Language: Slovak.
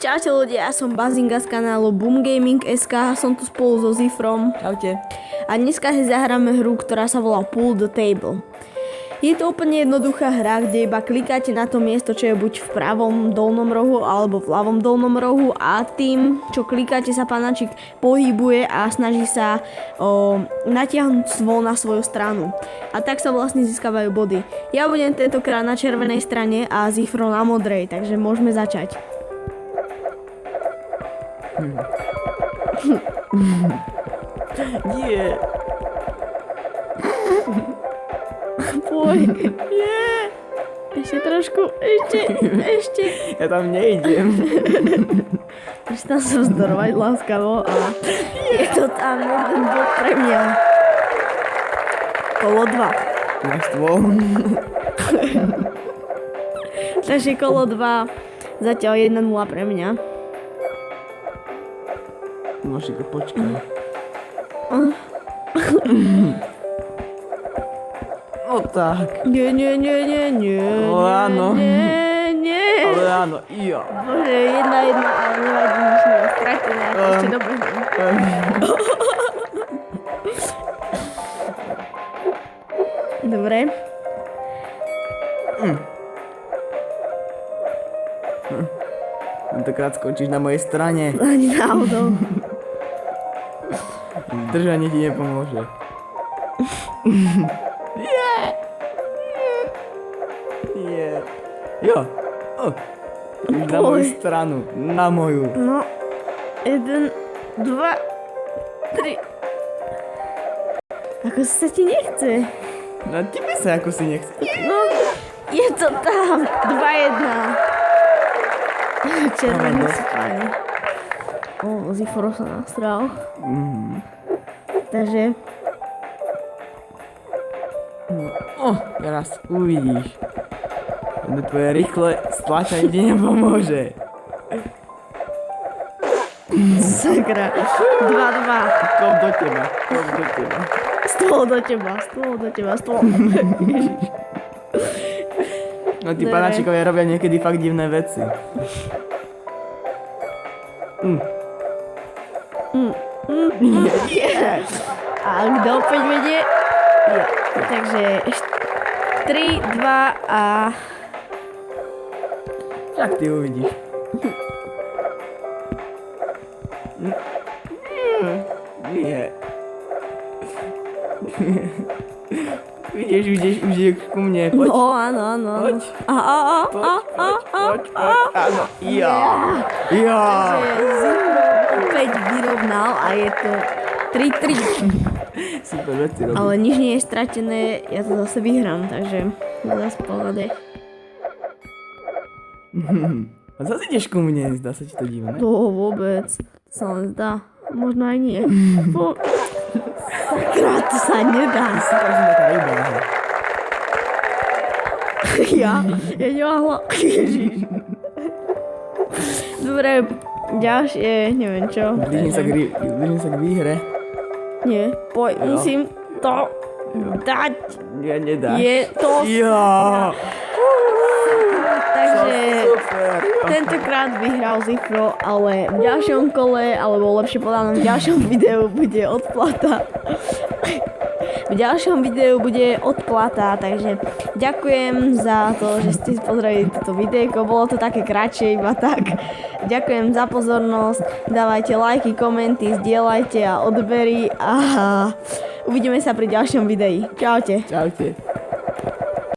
Čaute ľudia, ja som Bazinga z kanálu Boom Gaming SK, som tu spolu so Zifrom. Čaute. A dneska si zahráme hru, ktorá sa volá Pool the Table. Je to úplne jednoduchá hra, kde iba klikáte na to miesto, čo je buď v pravom dolnom rohu alebo v ľavom dolnom rohu a tým, čo klikáte, sa panačik pohybuje a snaží sa natiahnuť stôl na svoju stranu. A tak sa vlastne získavajú body. Ja budem tentokrát na červenej strane a Zifro na modrej, takže môžeme začať. Nie. Poď. Nie. Ešte trošku. Ešte. Ja tam nejdem. Prestan sa vzdorovať láskavo a je to tam jeden bod pre mňa. Kolo 2. Máš stôl? Takže kolo 2. Zatiaľ 1-0 pre mňa. Môžeš to počkať. No tak. Nie. No áno. Nie. Ale áno, ja. Bože, 1-1, ale nevadí, nič nie je stratené, ja to ešte dobehnem. Dobre. Tentokrát skončíš na mojej strane. Ani náhodou. Držanie ti nepomôže. Nie. Jo. Už na moju stranu. Na moju. No, 1, 2, 3. Ako sa ti nechce? Na tebe sa ako si nechce. No, je to tam. 2-1. Červený spáne. Zifro sa nastral. Takže... Teraz uvidíš. Jedno tvoje rýchle stlačanie ti nepomôže. Sakra. 2-2. Kop do teba. Stôl do teba. Ježiš. No tí panáčikovia robia niekedy fakt divné veci. Yeah. A kto opäť vedie? Ja. Takže 3, 2 a... Však ty uvidíš. Nie. Ideš ku mne, poď. No, áno. Poď. Poď. Áno, ja. Zifro opäť vyrovnal a je to 3-3. Super veci robí. Ale nič nie je stratené, ja to zase vyhrám, takže zase pohľade. A zase ideš ku mne, zdá sa ti to divné? To vôbec, to sa len zdá. Možno aj nie. Sakra, to sa nedá. Si prosím taká ryba. Ja nemám Ježiš. Dobre, ďalšie, neviem čo. Blížim sa k výhre. Nie, musím to dať. Nie, nedáš. Je to... Ja. Takže Super. tentokrát vyhral Zifro, ale v ďalšom kole, alebo lepšie povedané v ďalšom videu bude odplata. V ďalšom videu bude odplata, takže ďakujem za to, že ste pozreli toto videjko. Bolo to také kratšie, iba tak. Ďakujem za pozornosť, dávajte lajky, komenty, zdieľajte a odbery a uvidíme sa pri ďalšom videi. Čaute. Čaute.